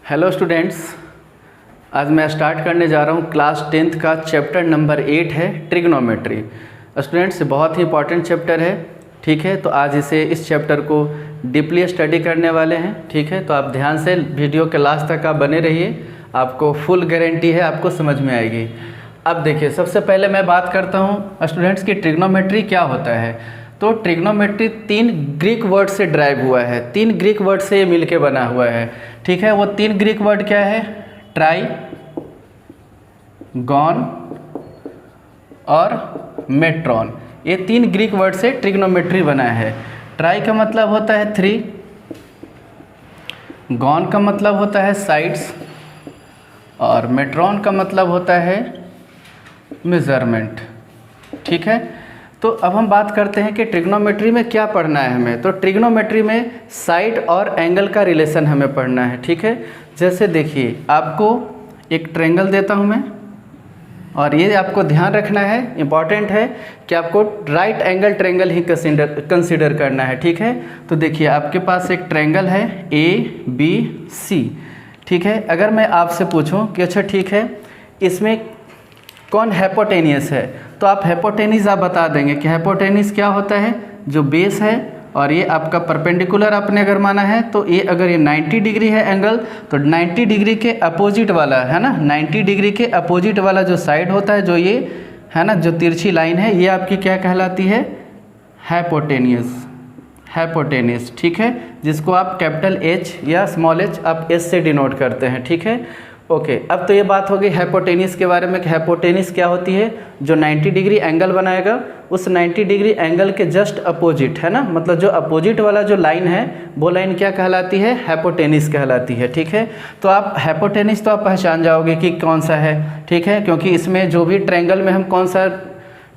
Hello students, आज मैं start करने जा रहा हूँ क्लास 10th का चैप्टर नंबर 8 है ट्रिग्नोमेट्री। स्टूडेंट्स बहुत ही इंपॉर्टेंट चैप्टर है, ठीक है। तो आज इस चैप्टर को डीपली स्टडी करने वाले हैं, ठीक है। तो आप ध्यान से वीडियो के लास्ट तक आप बने रहिए, आपको फुल गारंटी है आपको समझ में आएगी। अब देखिए, सबसे पहले मैं बात करता हूँ स्टूडेंट्स की ट्रिग्नोमेट्री क्या होता है। तो ट्रिग्नोमेट्री 3 ग्रीक वर्ड से ड्राइव हुआ है, 3 ग्रीक वर्ड से ये मिलके बना हुआ है, ठीक है। वो 3 ग्रीक वर्ड क्या है? ट्राई, गॉन और मेट्रॉन। ये 3 ग्रीक वर्ड से ट्रिग्नोमेट्री बना है। ट्राई का मतलब होता है 3, गॉन का मतलब होता है साइड्स और मेट्रॉन का मतलब होता है मेजरमेंट, ठीक है। तो अब हम बात करते हैं कि ट्रिग्नोमेट्री में क्या पढ़ना है हमें। तो ट्रिग्नोमेट्री में साइड और एंगल का रिलेशन हमें पढ़ना है, ठीक है। जैसे देखिए, आपको एक ट्रायंगल देता हूं मैं, और ये आपको ध्यान रखना है, इम्पॉर्टेंट है कि आपको राइट एंगल ट्रायंगल ही कंसीडर करना है, ठीक है। तो देखिए, आपके पास एक ट्रायंगल है ABC, ठीक है। अगर मैं आपसे पूछूं कि अच्छा ठीक है, इसमें कौन हाइपोटेनियस है, तो आप हाइपोटेनिस आप बता देंगे कि हाइपोटेनिस क्या होता है, जो बेस है और ये आपका परपेंडिकुलर आपने अगर माना है, तो ये अगर ये 90 डिग्री है एंगल, तो 90 डिग्री के अपोजिट वाला है ना, 90 डिग्री के अपोजिट वाला जो साइड होता है, जो ये है ना, जो तिरछी लाइन है, ये आपकी क्या कहलाती है? हाइपोटेनियस, हाइपोटेनिस, ठीक है। जिसको आप कैपिटल H या स्मॉल h आप S से डिनोट करते हैं, ठीक है। ओके, अब तो ये बात हो गई हाइपोटेनिस के बारे में कि हाइपोटेनिस क्या होती है। जो 90 डिग्री एंगल बनाएगा, उस 90 डिग्री एंगल के जस्ट अपोजिट, है ना, मतलब जो अपोजिट वाला जो लाइन है, वो लाइन क्या कहलाती है? हाइपोटेनिस कहलाती है, ठीक है। तो आप हाइपोटेनिस तो आप पहचान जाओगे कि कौन सा है, ठीक है, क्योंकि इसमें जो भी ट्रायंगल में हम कौन सा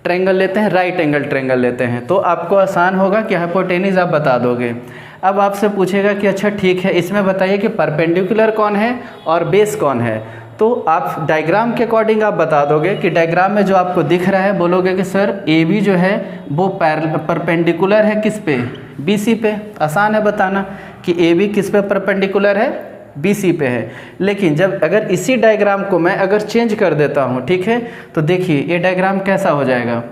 ट्रायंगल लेते हैं? राइट एंगल ट्रायंगल लेते हैं, तो आपको आसान होगा कि हाइपोटेनिस आप बता दोगे। अब आपसे पूछेगा कि अच्छा ठीक है, इसमें बताइए कि परपेंडिकुलर कौन है और बेस कौन है। तो आप डायग्राम के अकॉर्डिंग आप बता दोगे कि डायग्राम में जो आपको दिख रहा है, बोलोगे कि सर AB जो है वो परपेंडिकुलर है किस पे? BC पे। आसान है बताना कि AB किस पे परपेंडिकुलर है? BC पे है। लेकिन जब अगर इसी डायग्राम को मैं अगर चेंज कर देता हूँ, ठीक है, तो देखिए ये डायग्राम कैसा हो जाएगा?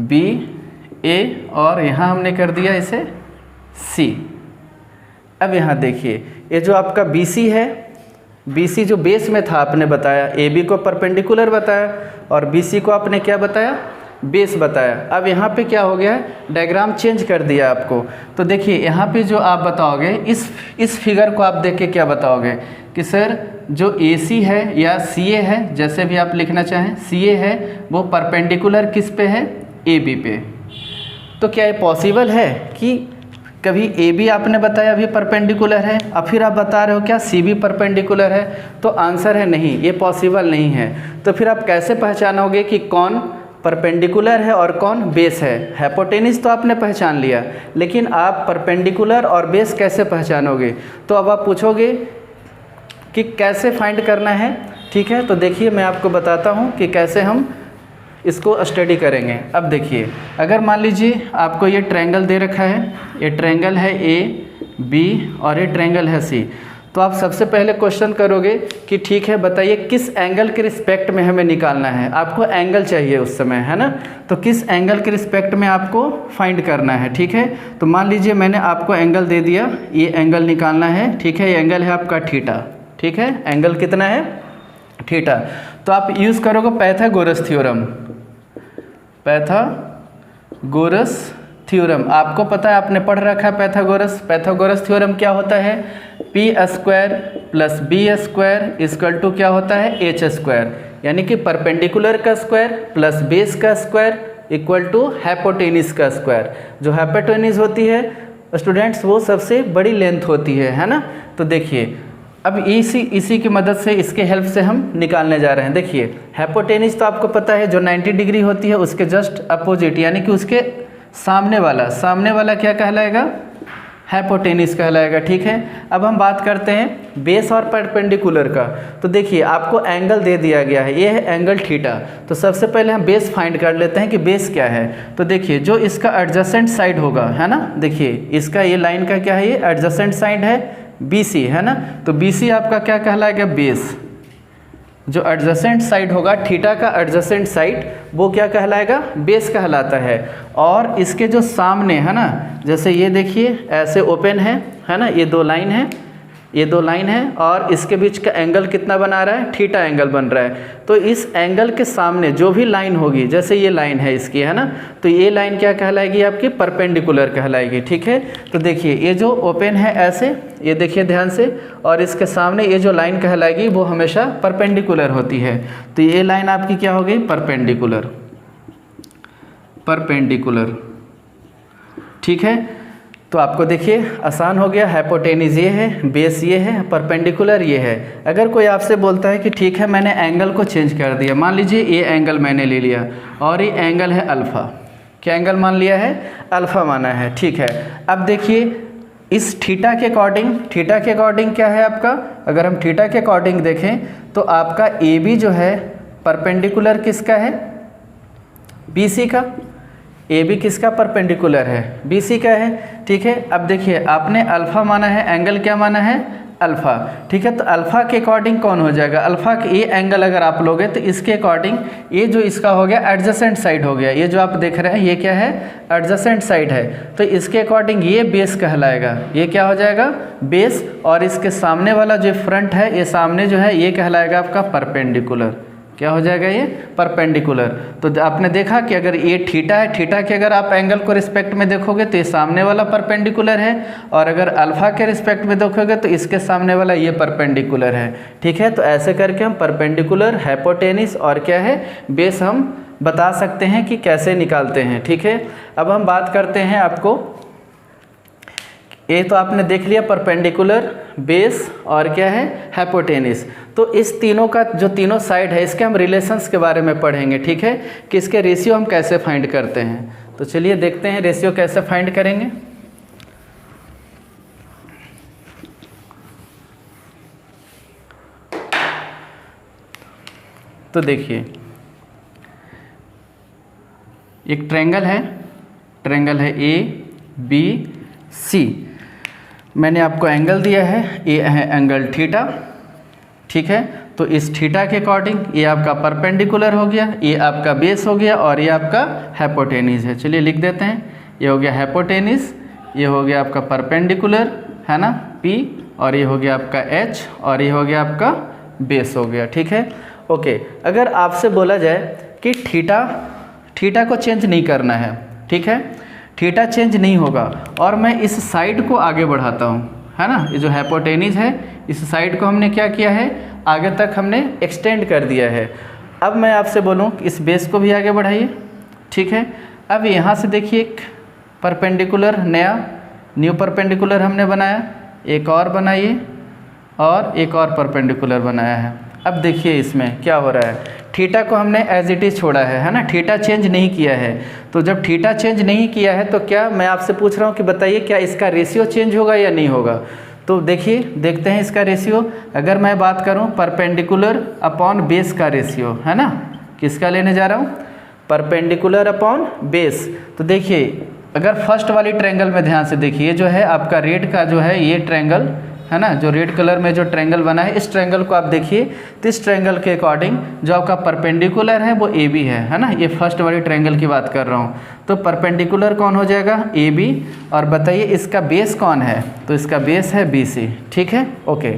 BA और यहाँ हमने कर दिया इसे C। अब यहाँ देखिए, ये जो आपका BC है, BC जो बेस में था आपने बताया, AB को परपेंडिकुलर बताया और BC को आपने क्या बताया? बेस बताया। अब यहाँ पे क्या हो गया है? डायग्राम चेंज कर दिया आपको। तो देखिए, यहाँ पे जो आप बताओगे, इस फिगर को आप देख के क्या बताओगे कि सर जो AC है या CA है, जैसे भी आप लिखना चाहें, CA है वो परपेंडिकुलर किस पे है? AB पे। तो क्या ये पॉसिबल है कि कभी AB आपने बताया अभी परपेंडिकुलर है, अब फिर आप बता रहे हो क्या CB परपेंडिकुलर है? तो आंसर है नहीं, ये पॉसिबल नहीं है। तो फिर आप कैसे पहचानोगे कि कौन परपेंडिकुलर है और कौन बेस है? हाइपोटेनिस तो आपने पहचान लिया, लेकिन आप परपेंडिकुलर और बेस कैसे पहचानोगे? तो अब आप पूछोगे कि कैसे फाइंड करना है, ठीक है। तो देखिए, मैं आपको बताता हूँ कि कैसे हम इसको स्टडी करेंगे। अब देखिए, अगर मान लीजिए आपको ये ट्रायंगल दे रखा है, ये ट्रायंगल है AB और ये ट्रायंगल है C, तो आप सबसे पहले क्वेश्चन करोगे कि ठीक है, बताइए किस एंगल के रिस्पेक्ट में हमें निकालना है। आपको एंगल चाहिए उस समय, है ना, तो किस एंगल के रिस्पेक्ट में आपको फाइंड करना है, ठीक है। तो मान लीजिए मैंने आपको एंगल दे दिया, ये एंगल निकालना है, ठीक है। ये एंगल है आपका थीटा, ठीक है। एंगल कितना है? थीटा। तो आप यूज़ करोगे पाइथागोरस थ्योरम। पाइथागोरस थ्योरम आपको पता है, आपने पढ़ रखा है पाइथागोरस थ्योरम क्या होता है? P² + B² इक्वल टू क्या होता है? H², यानी कि परपेंडिकुलर का स्क्वायर प्लस बेस का स्क्वायर इक्वल टू हाइपोटेनिस का स्क्वायर। जो हाइपोटेनिस होती है स्टूडेंट्स, वो सबसे बड़ी लेंथ होती है ना। तो देखिए, अब इसी की मदद से, इसके हेल्प से हम निकालने जा रहे हैं। देखिए, हाइपोटेनिस तो आपको पता है जो 90 डिग्री होती है, उसके जस्ट अपोजिट यानी कि उसके सामने वाला क्या कहलाएगा? हाइपोटेनिस कहलाएगा, ठीक है। अब हम बात करते हैं बेस और परपेंडिकुलर का। तो देखिए, आपको एंगल दे दिया गया है, ये है एंगल थीटा। तो सबसे पहले हम बेस फाइंड कर लेते हैं कि बेस क्या है। तो देखिए, जो इसका एडजेसेंट साइड होगा, है ना, देखिए इसका ये लाइन का क्या है? ये एडजेसेंट साइड है, BC, है ना। तो BC आपका क्या कहलाएगा, बेस। जो एडजेसेंट साइड होगा थीटा का एडजेसेंट साइड वो क्या कहलाएगा, बेस कहलाता है। और इसके जो सामने है ना, जैसे ये देखिए ऐसे ओपन है ना, ये दो लाइन है, ये दो लाइन है और इसके बीच का एंगल कितना बना रहा है, थीटा एंगल बन रहा है। तो इस एंगल के सामने जो भी लाइन होगी, जैसे ये लाइन है इसकी, है ना, तो ये लाइन क्या कहलाएगी आपकी, परपेंडिकुलर कहलाएगी। ठीक है, तो देखिए ये जो ओपन है ऐसे, ये देखिए ध्यान से, और इसके सामने ये जो लाइन कहलाएगी वो हमेशा परपेंडिकुलर होती है। तो ये लाइन आपकी क्या हो गई, परपेंडिकुलर, परपेंडिकुलर। ठीक है, तो आपको देखिए आसान हो गया। हाइपोटेन्यूज ये है, बेस ये है, परपेंडिकुलर ये है। अगर कोई आपसे बोलता है कि ठीक है मैंने एंगल को चेंज कर दिया, मान लीजिए ये एंगल मैंने ले लिया और ये एंगल है अल्फ़ा, क्या एंगल मान लिया है, अल्फ़ा माना है। ठीक है, अब देखिए इस थीटा के अकॉर्डिंग, थीटा के अकॉर्डिंग क्या है आपका, अगर हम थीटा के अकॉर्डिंग देखें तो आपका AB जो है परपेंडिकुलर किसका है, BC का। AB किसका परपेंडिकुलर है, BC का है। ठीक है, अब देखिए आपने अल्फ़ा माना है, एंगल क्या माना है, अल्फ़ा। ठीक है, तो अल्फ़ा के अकॉर्डिंग कौन हो जाएगा, अल्फ़ा के ये एंगल अगर आप लोगे तो इसके अकॉर्डिंग ये जो इसका हो गया एडजेसेंट साइड हो गया, ये जो आप देख रहे हैं ये क्या है, एडजेसेंट साइड है। तो इसके अकॉर्डिंग ये बेस कहलाएगा, ये क्या हो जाएगा, बेस। और इसके सामने वाला जो फ्रंट है, ये सामने जो है ये कहलाएगा आपका परपेंडिकुलर, क्या हो जाएगा, ये परपेंडिकुलर। तो आपने देखा कि अगर ये थीटा है, थीटा के अगर आप एंगल को रिस्पेक्ट में देखोगे तो ये सामने वाला परपेंडिकुलर है, और अगर अल्फ़ा के रिस्पेक्ट में देखोगे तो इसके सामने वाला ये परपेंडिकुलर है। ठीक है, तो ऐसे करके हम परपेंडिकुलर, हाइपोटेन्यूज और क्या है, बेस हम बता सकते हैं कि कैसे निकालते हैं। ठीक है, अब हम बात करते हैं आपको, ये तो आपने देख लिया परपेंडिकुलर, बेस और क्या है, हाइपोटेन्यूज। तो इस तीनों का जो तीनों साइड है इसके हम रिलेशंस के बारे में पढ़ेंगे। ठीक है, कि इसके रेशियो हम कैसे फाइंड करते हैं। तो चलिए देखते हैं रेशियो कैसे फाइंड करेंगे। तो देखिए एक ट्रायंगल है, ट्रायंगल है ABC। मैंने आपको एंगल दिया है, ये है एंगल थीटा। ठीक है, तो इस थीटा के अकॉर्डिंग ये आपका परपेंडिकुलर हो गया, ये आपका बेस हो गया और ये आपका हाइपोटेन्यूज है। चलिए लिख देते हैं, ये हो गया हाइपोटेन्यूज, ये हो गया आपका परपेंडिकुलर, है ना, P, और ये हो गया आपका H, और ये हो गया आपका बेस हो गया। ठीक है, ओके। अगर आपसे बोला जाए कि थीटा को चेंज नहीं करना है, ठीक है, थीटा चेंज नहीं होगा और मैं इस साइड को आगे बढ़ाता हूँ, है ना, ये जो हाइपोटेन्यूज है इस साइड को हमने क्या किया है, आगे तक हमने एक्सटेंड कर दिया है। अब मैं आपसे बोलूँ कि इस बेस को भी आगे बढ़ाइए। ठीक है, अब यहाँ से देखिए एक परपेंडिकुलर, न्यू परपेंडिकुलर हमने बनाया, एक और बनाइए और एक और परपेंडिकुलर बनाया है। अब देखिए इसमें क्या हो रहा है, थीटा को हमने एज इट इज़ छोड़ा है ना, थीटा चेंज नहीं किया है। तो जब थीटा चेंज नहीं किया है तो क्या मैं आपसे पूछ रहा हूँ कि बताइए क्या इसका रेशियो चेंज होगा या नहीं होगा। तो देखिए देखते हैं इसका रेशियो। अगर मैं बात करूँ परपेंडिकुलर अपॉन बेस का रेशियो, है ना, किसका लेने जा रहा हूँ, परपेंडिकुलर अपॉन बेस। तो देखिए अगर फर्स्ट वाली ट्रायंगल में ध्यान से देखिए, जो है आपका रेड का जो है ये ट्रायंगल, है ना, जो रेड कलर में जो ट्रायंगल बना है, इस ट्रायंगल को आप देखिए, तो इस ट्रायंगल के अकॉर्डिंग जो आपका परपेंडिकुलर है वो AB है ना, ये फर्स्ट वाली ट्रायंगल की बात कर रहा हूँ। तो परपेंडिकुलर कौन हो जाएगा, AB। और बताइए इसका बेस कौन है, तो इसका बेस है BC। ठीक है, ओके।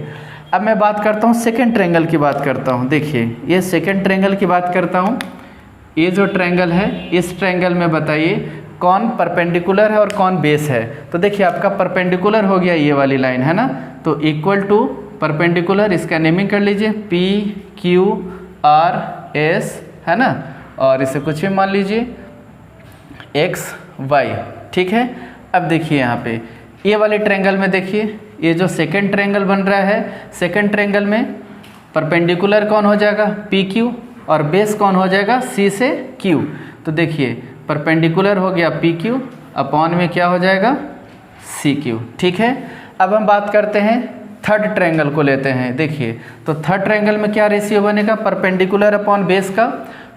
अब मैं बात करता हूँ सेकेंड ट्रायंगल की बात करता हूँ। देखिए ये सेकेंड ट्रायंगल की बात करता हूँ, ये जो ट्रायंगल है इस ट्रायंगल में बताइए कौन परपेंडिकुलर है और कौन बेस है। तो देखिए आपका परपेंडिकुलर हो गया ये वाली लाइन, है ना, तो इक्वल टू परपेंडिकुलर, इसका नेमिंग कर लीजिए PQRS, है ना, और इसे कुछ भी मान लीजिए XY। ठीक है, अब देखिए यहाँ पे ये वाले ट्रायंगल में देखिए, ये जो सेकंड ट्रायंगल बन रहा है, सेकंड ट्रायंगल में परपेंडिकुलर कौन हो जाएगा, PQ, और बेस कौन हो जाएगा, C से Q। तो देखिए परपेंडिकुलर हो गया PQ, अपॉन में क्या हो जाएगा, CQ। ठीक है, अब हम बात करते हैं थर्ड ट्रायंगल को लेते हैं। देखिए तो थर्ड ट्रायंगल में क्या रेशियो बनेगा, परपेंडिकुलर अपॉन बेस का।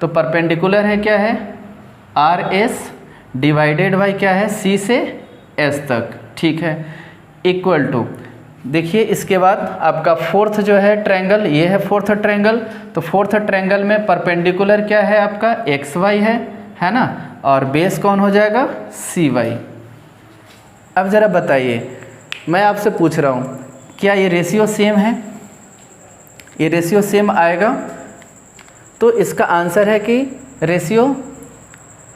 तो परपेंडिकुलर है क्या है, RS डिवाइडेड बाई क्या है, C से S तक। ठीक है, इक्वल टू देखिए इसके बाद आपका फोर्थ जो है ट्रायंगल, ये है फोर्थ ट्रायंगल। तो फोर्थ ट्रायंगल में परपेंडिकुलर क्या है आपका एक्स वाई है ना, और बेस कौन हो जाएगा सी वाई। अब ज़रा बताइए, मैं आपसे पूछ रहा हूँ क्या ये रेशियो सेम है? ये रेशियो सेम आएगा तो इसका आंसर है कि रेशियो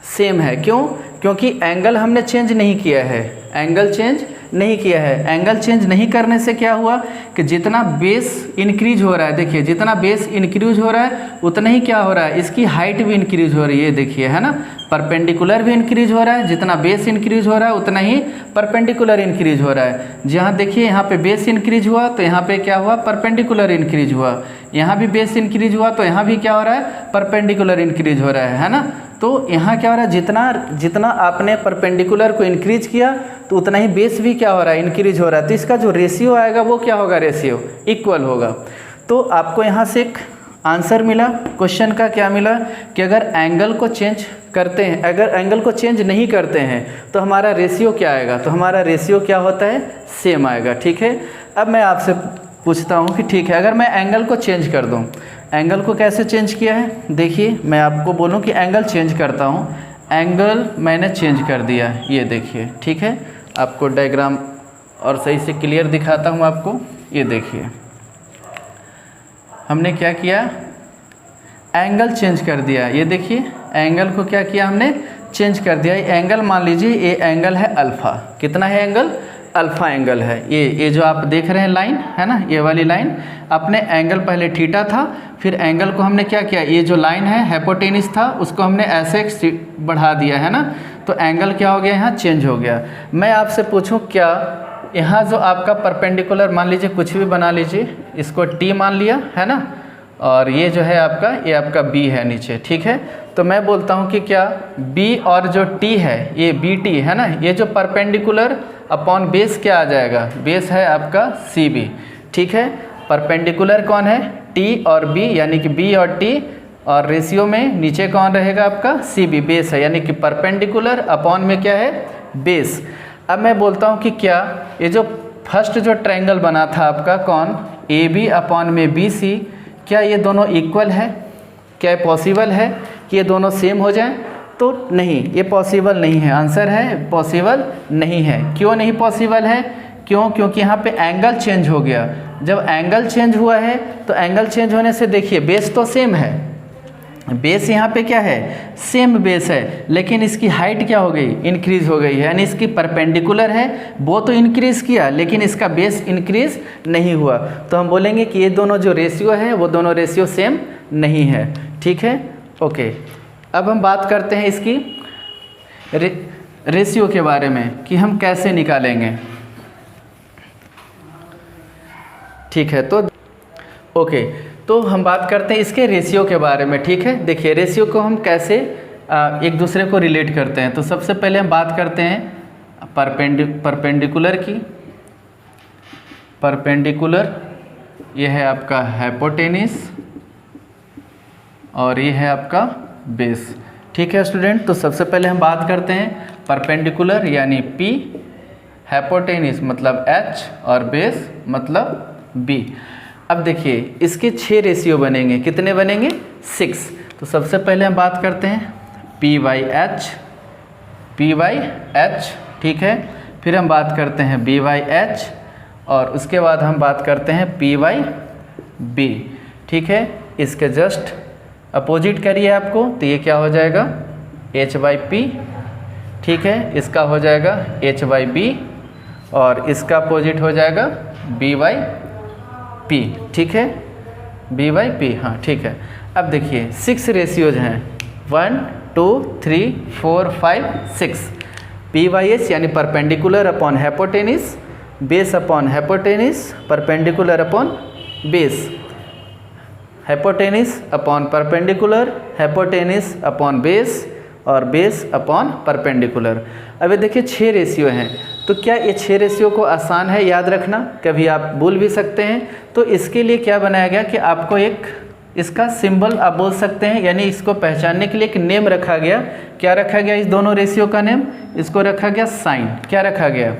सेम है। क्यों? क्योंकि एंगल हमने चेंज नहीं किया है, एंगल चेंज नहीं किया है। एंगल चेंज नहीं करने से क्या हुआ कि जितना बेस इंक्रीज हो रहा है, देखिए जितना बेस इंक्रीज हो रहा है उतना ही क्या हो रहा है, इसकी हाइट भी इंक्रीज हो रही है। देखिए है ना, परपेंडिकुलर भी इंक्रीज हो रहा है, जितना बेस इंक्रीज हो रहा है उतना ही परपेंडिकुलर इंक्रीज हो रहा है। जहाँ देखिए यहाँ पे बेस इंक्रीज हुआ तो यहाँ पे क्या हुआ, परपेंडिकुलर इंक्रीज हुआ। यहाँ भी बेस इंक्रीज हुआ तो यहाँ भी क्या हो रहा है, परपेंडिकुलर इंक्रीज हो रहा है ना। तो यहाँ क्या हो रहा है, जितना आपने परपेंडिकुलर को इंक्रीज किया तो उतना ही बेस भी क्या हो रहा है, इंक्रीज हो रहा है। तो इसका जो रेशियो आएगा वो क्या होगा, रेशियो इक्वल होगा। तो आपको यहाँ से एक आंसर मिला क्वेश्चन का, क्या मिला कि अगर एंगल को चेंज करते हैं, अगर एंगल को चेंज नहीं करते हैं तो हमारा रेशियो क्या आएगा, तो हमारा रेशियो क्या होता है, सेम आएगा। ठीक है, अब मैं आपसे पूछता हूँ कि ठीक है अगर मैं एंगल को चेंज कर दूँ, एंगल को कैसे चेंज किया है, देखिए मैं आपको बोलूँ कि एंगल चेंज करता हूँ, एंगल मैंने चेंज कर दिया, ये देखिए। ठीक है, आपको डायग्राम और सही से क्लियर दिखाता हूँ आपको। ये देखिए हमने क्या किया, एंगल चेंज कर दिया। ये देखिए एंगल को क्या किया हमने, चेंज कर दिया। एंगल मान लीजिए ये एंगल है अल्फ़ा, कितना है एंगल, अल्फ़ा एंगल है। ये जो आप देख रहे हैं लाइन है ना, ये वाली लाइन, अपने एंगल पहले थीटा था, फिर एंगल को हमने क्या किया, ये जो लाइन है हाइपोटेनस था उसको हमने ऐसे बढ़ा दिया है ना, तो एंगल क्या हो गया, यहाँ चेंज हो गया। मैं आपसे पूछूं क्या यहाँ जो आपका परपेंडिकुलर मान लीजिए कुछ भी बना लीजिए, इसको टी मान लिया है ना, और ये जो है आपका, ये आपका बी है नीचे। ठीक है, तो मैं बोलता हूँ कि क्या बी और जो टी है ये बी टी है ना, ये जो परपेंडिकुलर अपॉन बेस क्या आ जाएगा, बेस है आपका सी बी। ठीक है, परपेंडिकुलर कौन है, टी और बी, यानी कि बी और टी, और रेशियो में नीचे कौन रहेगा आपका सी बी, बेस है, यानी कि परपेंडिकुलर अपॉन में क्या है, बेस। अब मैं बोलता हूँ कि क्या ये जो फर्स्ट जो ट्रायंगल बना था आपका कौन, ए बी अपॉन में बी सी, क्या ये दोनों इक्वल है, क्या पॉसिबल है कि ये दोनों सेम हो जाएं? तो नहीं, ये पॉसिबल नहीं है। आंसर है पॉसिबल नहीं है। क्यों नहीं पॉसिबल है, क्यों, क्योंकि यहाँ पे एंगल चेंज हो गया। जब एंगल चेंज हुआ है तो एंगल चेंज होने से देखिए बेस तो सेम है, बेस यहाँ पे क्या है, सेम बेस है, लेकिन इसकी हाइट क्या हो गई, इंक्रीज हो गई है, यानी इसकी परपेंडिकुलर है वो तो इंक्रीज किया लेकिन इसका बेस इंक्रीज नहीं हुआ। तो हम बोलेंगे कि ये दोनों जो रेशियो है वो दोनों रेशियो सेम नहीं है। ठीक है, ओके। अब हम बात करते हैं इसकी रेशियो के बारे में कि हम कैसे निकालेंगे। ठीक है, तो ओके, तो हम बात करते हैं इसके रेशियो के बारे में। ठीक है, देखिए रेशियो को हम कैसे एक दूसरे को रिलेट करते हैं। तो सबसे पहले हम बात करते हैं परपेंडिकुलर की। परपेंडिकुलर ये है आपका हाइपोटेनस और ये है आपका बेस। ठीक है स्टूडेंट, तो सबसे पहले हम बात करते हैं परपेंडिकुलर यानी P, हाइपोटेनस मतलब H और बेस मतलब B। अब देखिए इसके 6 रेशियो बनेंगे, कितने बनेंगे, 6। तो सबसे पहले हम बात करते हैं P/H, P/H। ठीक है, फिर हम बात करते हैं B/H और उसके बाद हम बात करते हैं P/B। ठीक है, इसके जस्ट अपोजिट करिए आपको तो ये क्या हो जाएगा, H/P। ठीक है, इसका हो जाएगा H/B और इसका अपोजिट हो जाएगा B/P। ठीक है, B/P, हाँ ठीक है। अब देखिए 6 रेशियोज हैं, 1 2 3 4 5 6। P/H यानी perpendicular upon hypotenuse, base upon hypotenuse, perpendicular upon base, hypotenuse upon perpendicular, hypotenuse upon base और बेस अपॉन परपेंडिकुलर। अब ये देखिए 6 रेशियो हैं, तो क्या ये 6 रेशियो को आसान है याद रखना, कभी आप भूल भी सकते हैं। तो इसके लिए क्या बनाया गया कि आपको एक इसका सिंबल आप बोल सकते हैं, यानी इसको पहचानने के लिए एक नेम रखा गया। क्या रखा गया इस दोनों रेशियो का नेम? इसको रखा गया साइन। क्या रखा गया?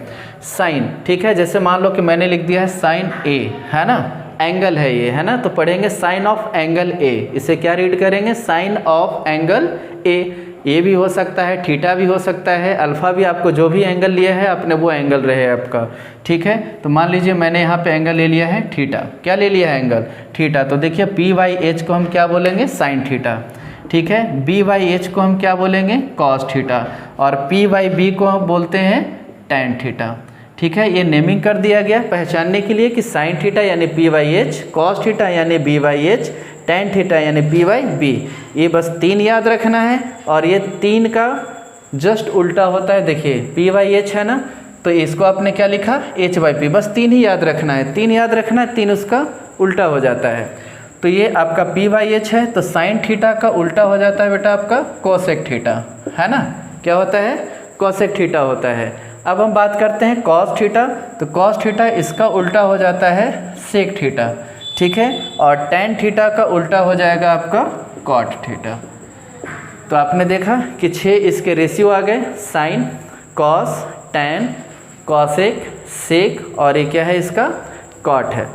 साइन। ठीक है, जैसे मान लो कि मैंने लिख दिया है साइन ए, है ना, एंगल है ये, है ना, तो पढ़ेंगे साइन ऑफ एंगल ए। इसे क्या रीड करेंगे? साइन ऑफ एंगल ए भी हो सकता है, थीटा भी हो सकता है, अल्फ़ा भी, आपको जो भी एंगल लिया है आपने वो एंगल रहे आपका। ठीक है, तो मान लीजिए मैंने यहाँ पे एंगल ले लिया है थीटा। क्या ले लिया है? Angle theta. तो देखिए पी वाई एच को हम क्या बोलेंगे? Sine theta. ठीक है, बी वाई एच को हम क्या बोलेंगे? Cos theta. और पी वाई बी को हम बोलते हैं टैन थीटा। ठीक है, ये नेमिंग कर दिया गया पहचानने के लिए कि साइन थीटा यानी P Y H, cos theta यानी B Y H, tan theta यानी पी वाई बी। ये बस 3 याद रखना है, और ये 3 का जस्ट उल्टा होता है। देखिए पी वाई एच है ना, तो इसको आपने क्या लिखा? H Y P. बस 3 ही याद रखना है, 3 याद रखना है, 3 उसका उल्टा हो जाता है। तो ये आपका पी वाई एच है, तो साइन थीटा का उल्टा हो जाता है बेटा आपका कोसेक थीटा, है ना। क्या होता है? कोसेक थीटा होता है। अब हम बात करते हैं कॉस थीटा। तो कॉस थीटा इसका उल्टा हो जाता है सेक थीटा। ठीक है, और टैन थीटा का उल्टा हो जाएगा आपका कॉट थीटा। तो आपने देखा कि 6 इसके रेशियो आ गए, साइन, कॉस, टैन, कॉसेक, सेक, और ये क्या है इसका? कॉट है।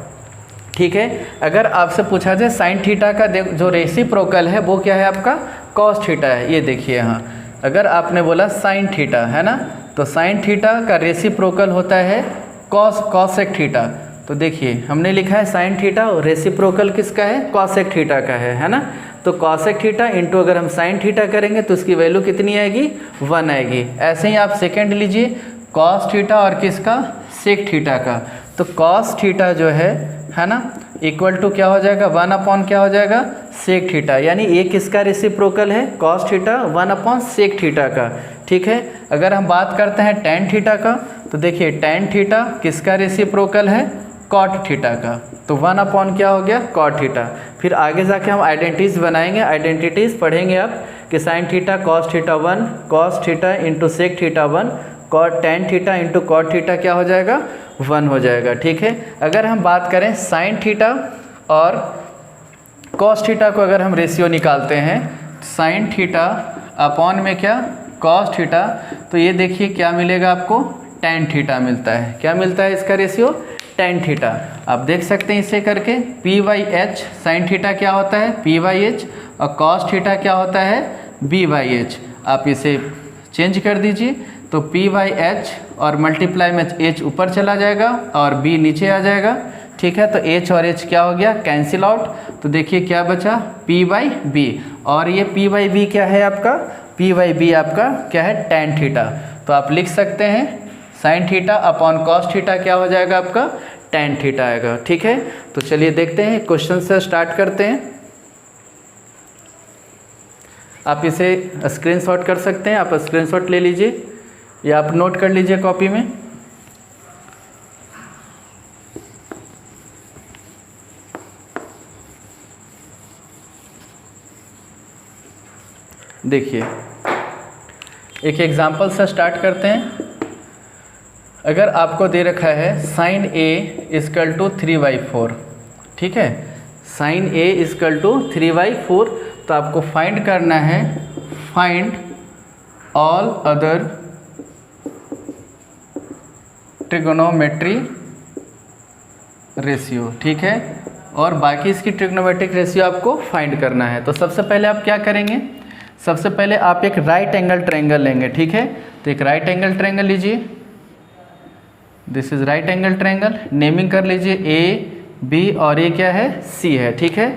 ठीक है, अगर आपसे पूछा जाए साइन थीटा का जो रेसिप्रोकल है वो क्या है आपका? कॉस थीटा है। ये देखिए यहाँ अगर आपने बोला साइन थीटा, है ना, तो साइन थीटा का रेसिप्रोकल होता है कॉसेक थीटा। तो देखिए हमने लिखा है साइन थीटा, और रेसिप्रोकल किसका है? कॉसेक थीटा का है ना। तो कॉसेक थीटा इंटू अगर हम साइन थीटा करेंगे तो उसकी वैल्यू कितनी आएगी? 1 आएगी। ऐसे ही आप सेकेंड लीजिए, कॉस थीटा और किसका? सेक थीटा का। तो कॉस थीटा जो है ना, इक्वल टू क्या हो जाएगा? 1 अपॉन क्या हो जाएगा? Sec theta. यानी ये किसका रेसिप्रोकल है? Cos theta 1 upon sec theta का। ठीक है, अगर हम बात करते हैं टैन थीटा का, तो देखिए टैन थीटा किसका रेसिप्रोकल है? कॉट थीटा का। तो 1 अपॉन क्या हो गया? Cot theta. फिर आगे जाके हम आइडेंटिटीज़ बनाएंगे, आइडेंटिटीज़ पढ़ेंगे आप कि sine theta cos theta 1, cos theta into sec theta 1, cot tan theta into cot theta क्या हो जाएगा? 1 हो जाएगा। ठीक है, अगर हम बात करें साइन थीटा और कॉस थीटा को अगर हम रेशियो निकालते हैं, साइन थीटा अपॉन में क्या? कॉस थीटा, तो ये देखिए क्या मिलेगा आपको? टैन थीटा मिलता है। क्या मिलता है इसका रेशियो? Tan theta. आप देख सकते हैं इसे करके, P Y H sine theta क्या होता है? पी वाई एच, और कॉस थीटा क्या होता है? B Y H. आप इसे चेंज कर दीजिए, तो पी वाई एच और मल्टीप्लाई में एच ऊपर चला जाएगा और बी नीचे आ जाएगा। ठीक है, तो एच और एच क्या हो गया? Cancel out. तो देखिए क्या बचा? P Y B. और ये पी वाई बी क्या है आपका? पी वाई बी आपका क्या है? Tan theta. तो आप लिख सकते हैं sine theta upon cos theta क्या हो जाएगा आपका? टैन थीटा आएगा। ठीक है, तो चलिए देखते हैं, क्वेश्चन से स्टार्ट करते हैं। आप इसे स्क्रीनशॉट कर सकते हैं, आप स्क्रीनशॉट ले लीजिए या आप नोट कर लीजिए कॉपी में। देखिए एक एग्जांपल से स्टार्ट करते हैं। अगर आपको दे रखा है साइन ए इजकल टू 3/4, ठीक है, साइन ए इजकल टू 3/4, तो आपको फाइंड करना है, find all other trigonometry ratio. ठीक है, और बाकी इसकी ट्रिग्नोमेट्रिक रेशियो आपको फाइंड करना है। तो सबसे पहले आप क्या करेंगे? सबसे पहले आप एक राइट एंगल ट्रायंगल लेंगे। ठीक है, तो एक राइट एंगल ट्रायंगल लीजिए, this is right angle triangle. Naming कर लीजिए ए बी और ये क्या है? सी है। ठीक है,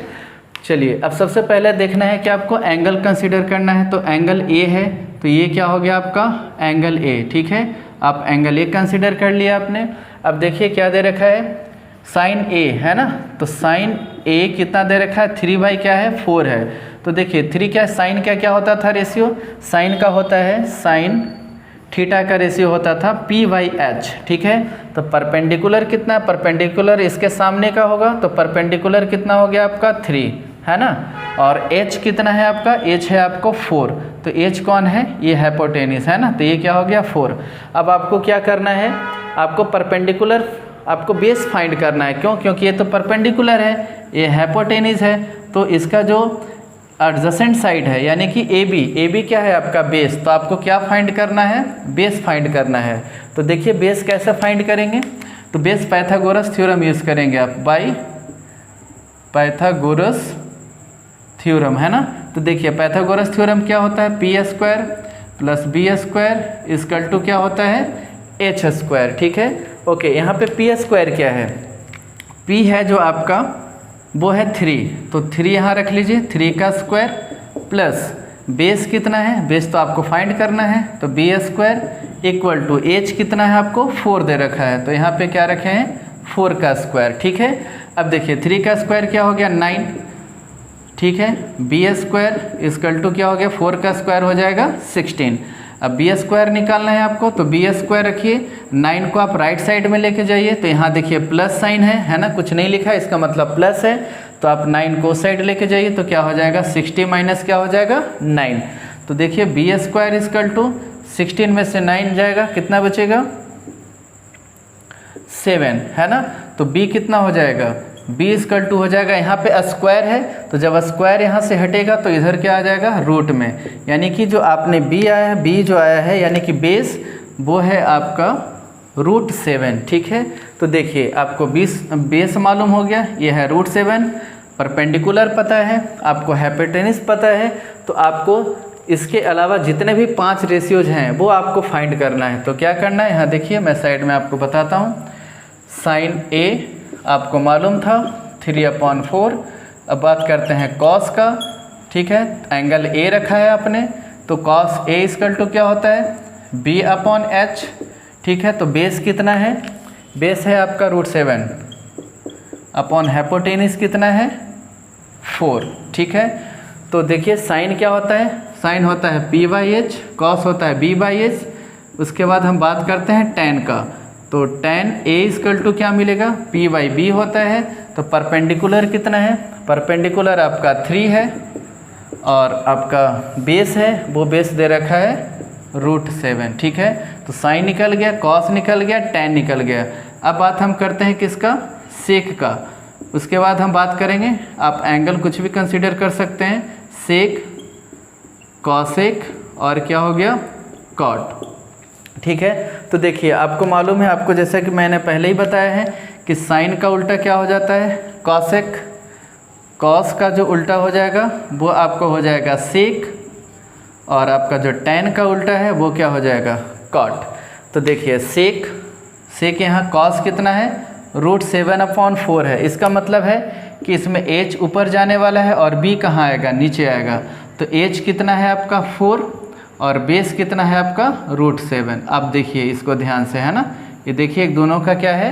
चलिए अब सबसे पहले देखना है कि आपको एंगल कंसीडर करना है। तो एंगल ए है, तो ये क्या हो गया आपका? Angle A. ठीक है, आप एंगल ए कंसीडर कर लिया आपने। अब देखिए क्या दे रखा है? साइन ए है ना, तो साइन ए कितना दे रखा है? 3 क्या है? 4 है। तो देखिए 3 क्या, साइन क्या क्या होता था रेशियो? साइन का होता है, साइन थीटा का रेशियो होता था P/H। ठीक है, तो परपेंडिकुलर कितना? परपेंडिकुलर इसके सामने का होगा, तो परपेंडिकुलर कितना हो गया आपका? 3, है ना। और h कितना है आपका? h है आपको 4, तो h कौन है? ये हाइपोटेन्यूस है ना, तो ये क्या हो गया? 4। अब आपको क्या करना है? आपको परपेंडिकुलर आपको बेस फाइंड करना है। क्यों? क्योंकि ये तो परपेंडिकुलर है, ये हाइपोटेनिस है, तो इसका जो एडजेसेंट साइड है यानी कि ए बी क्या है आपका बेस, तो आपको क्या फाइंड करना है? बेस फाइंड करना है। तो देखिए बेस कैसे फाइंड करेंगे, तो बेस पाइथागोरस थ्योरम यूज़ करेंगे आप, बाय पाइथागोरस थ्योरम, है ना। तो देखिए पाइथागोरस थ्योरम क्या होता है, P square plus B square equal to क्या होता है, एच स्क्वायर। ठीक है, ओके। यहाँ पे पी स्क्वायर क्या है, पी है जो आपका वो है 3, तो 3 यहाँ रख लीजिए, 3 का स्क्वायर प्लस बेस कितना है, बेस तो आपको फाइंड करना है, तो B square equal to H कितना है आपको 4 दे रखा है, तो यहाँ पे क्या रखे हैं 4 का स्क्वायर। ठीक है, अब देखिए 3 का स्क्वायर क्या हो गया 9, ठीक है, बी स्क्वायर इजकल टू क्या हो गया 4 का स्क्वायर हो जाएगा 16। अब बी स्क्वायर निकालना है आपको, तो बी स्क्वायर रखिए, 9 को आप राइट साइड में लेके जाइए, तो यहाँ देखिए प्लस साइन है ना, कुछ नहीं लिखा इसका मतलब प्लस है, तो आप 9 को साइड लेके जाइए, तो क्या हो जाएगा 60 माइनस क्या हो जाएगा 9। तो देखिए बी स्क्वायर इजकल टू 16 में से 9 जाएगा, कितना बचेगा 7, है ना। तो बी कितना हो जाएगा, बी इजकल टू हो जाएगा, यहाँ पे स्क्वायर है, तो जब स्क्वायर यहाँ से हटेगा तो इधर क्या आ जाएगा रूट में, यानी कि जो आपने बी आया है, बी जो आया है यानी कि बेस वो है आपका √7। ठीक है, तो देखिए आपको बेस मालूम हो गया, ये है √7, परपेंडिकुलर पता है, आपको हाइपोटेनस पता है, तो आपको इसके अलावा जितने भी 5 रेशियोज हैं वो आपको फाइंड करना है। तो क्या करना है, यहाँ देखिए मैं साइड में आपको बताता हूँ। साइन ए आपको मालूम था 3/4। अब बात करते हैं कॉस का, ठीक है, एंगल ए रखा है आपने, तो कॉस ए इजकल टू क्या होता है B/H। ठीक है, तो बेस कितना है, बेस है आपका √7 अपॉन हाइपोटेनस कितना है 4। ठीक है, तो देखिए साइन क्या होता है, साइन होता है P/H, कॉस होता है B/H। उसके बाद हम बात करते हैं टेन का, तो टेन ए इजकल टू क्या मिलेगा P/B होता है। तो परपेंडिकुलर कितना है, परपेंडिकुलर आपका 3 है, और आपका बेस है वो बेस दे रखा है √7। ठीक है, तो साइन निकल गया, कॉस निकल गया, टेन निकल गया। अब बात हम करते हैं किसका, सेक का। उसके बाद हम बात करेंगे, आप एंगल कुछ भी कंसीडर कर सकते हैं, सेक, कॉसेक और क्या हो गया कॉट। ठीक है, तो देखिए आपको मालूम है, आपको जैसा कि मैंने पहले ही बताया है कि साइन का उल्टा क्या हो जाता है कॉसेक, कॉस का जो उल्टा हो जाएगा वो आपको हो जाएगा सेक, और आपका जो टेन का उल्टा है वो क्या हो जाएगा कॉट। तो देखिए सेक यहाँ कॉस कितना है √7/4 है, इसका मतलब है कि इसमें h ऊपर जाने वाला है और b कहाँ आएगा नीचे आएगा, तो h कितना है आपका 4 और बेस कितना है आपका √7। आप देखिए इसको ध्यान से, है ना, ये देखिए दोनों का क्या है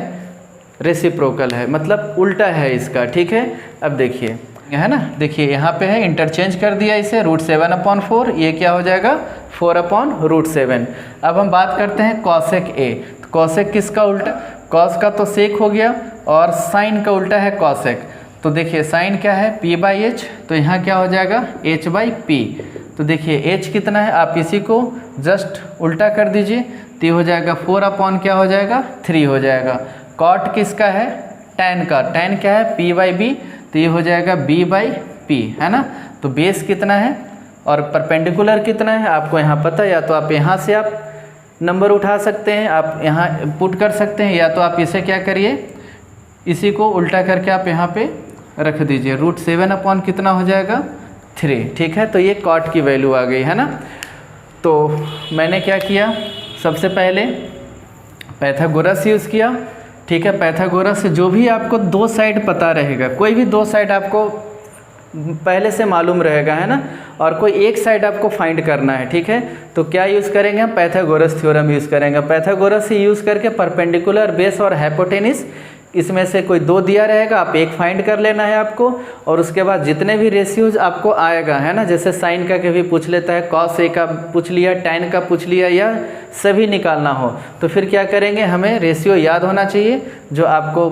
रेसिप्रोकल है, मतलब उल्टा है इसका। ठीक है, अब देखिए है ना, देखिए यहाँ पे है, इंटरचेंज कर दिया इसे, √7/4, ये क्या हो जाएगा 4/√7। अब हम बात करते हैं कॉसेक ए, तो कॉसेक किसका उल्टा, कॉस का तो सेक हो गया, और साइन का उल्टा है कॉसेक। तो देखिए साइन क्या है P/H, तो यहाँ क्या हो जाएगा H/P। तो देखिए h कितना है, आप इसी को जस्ट उल्टा कर दीजिए, तो ये हो जाएगा 4/ क्या हो जाएगा 3 हो जाएगा। कॉट किसका है, tan का, tan क्या है P/B, तो ये हो जाएगा B/P, है ना। तो बेस कितना है और परपेंडिकुलर कितना है आपको यहाँ पता, या तो आप यहाँ से आप नंबर उठा सकते हैं, आप यहाँ पुट कर सकते हैं, या तो आप इसे क्या करिए, इसी को उल्टा करके आप यहाँ पे रख दीजिए, √7/ कितना हो जाएगा 3। ठीक है, तो ये कॉट की वैल्यू आ गई, है ना। तो मैंने क्या किया, सबसे पहले पाइथागोरस यूज़ किया। ठीक है, पाइथागोरस से जो भी आपको 2 साइड पता रहेगा, कोई भी 2 साइड आपको पहले से मालूम रहेगा, है ना, और कोई एक साइड आपको फाइंड करना है। ठीक है, तो क्या यूज़ करेंगे हम, पाइथागोरस थ्योरम यूज़ करेंगे। पाइथागोरस ही यूज़ करके परपेंडिकुलर, बेस और हाइपोटेनस, इसमें से कोई 2 दिया रहेगा, आप एक फाइंड कर लेना है आपको, और उसके बाद जितने भी रेशियोज आपको आएगा, है ना, जैसे साइन का कभी पूछ लेता है, कॉस ए का पूछ लिया, टेन का पूछ लिया, या सभी निकालना हो, तो फिर क्या करेंगे, हमें रेशियो याद होना चाहिए जो आपको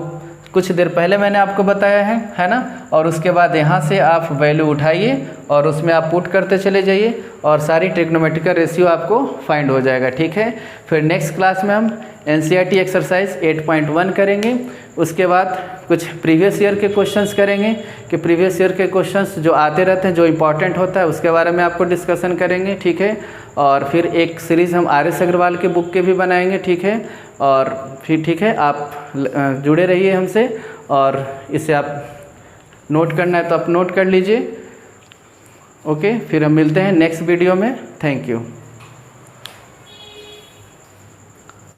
कुछ देर पहले मैंने आपको बताया है ना। और उसके बाद यहाँ से आप वैल्यू उठाइए और उसमें आप पुट करते चले जाइए और सारी ट्रिग्नोमेट्रिकल रेशियो आपको फाइंड हो जाएगा, ठीक है। फिर नेक्स्ट क्लास में हम NCERT एक्सरसाइज 8.1 करेंगे। उसके बाद कुछ प्रीवियस ईयर के क्वेश्चंस करेंगे कि प्रीवियस ईयर के क्वेश्चंस जो आते रहते हैं, जो इंपॉर्टेंट होता है, उसके बारे में आपको डिस्कशन करेंगे, ठीक है। और फिर एक सीरीज़ हम RS अग्रवाल के बुक के भी बनाएंगे, ठीक है। और फिर ठीक है, आप जुड़े रहिए हमसे और इसे आप नोट करना है तो आप नोट कर लीजिए। ओके, फिर हम मिलते हैं नेक्स्ट वीडियो में। Thank you.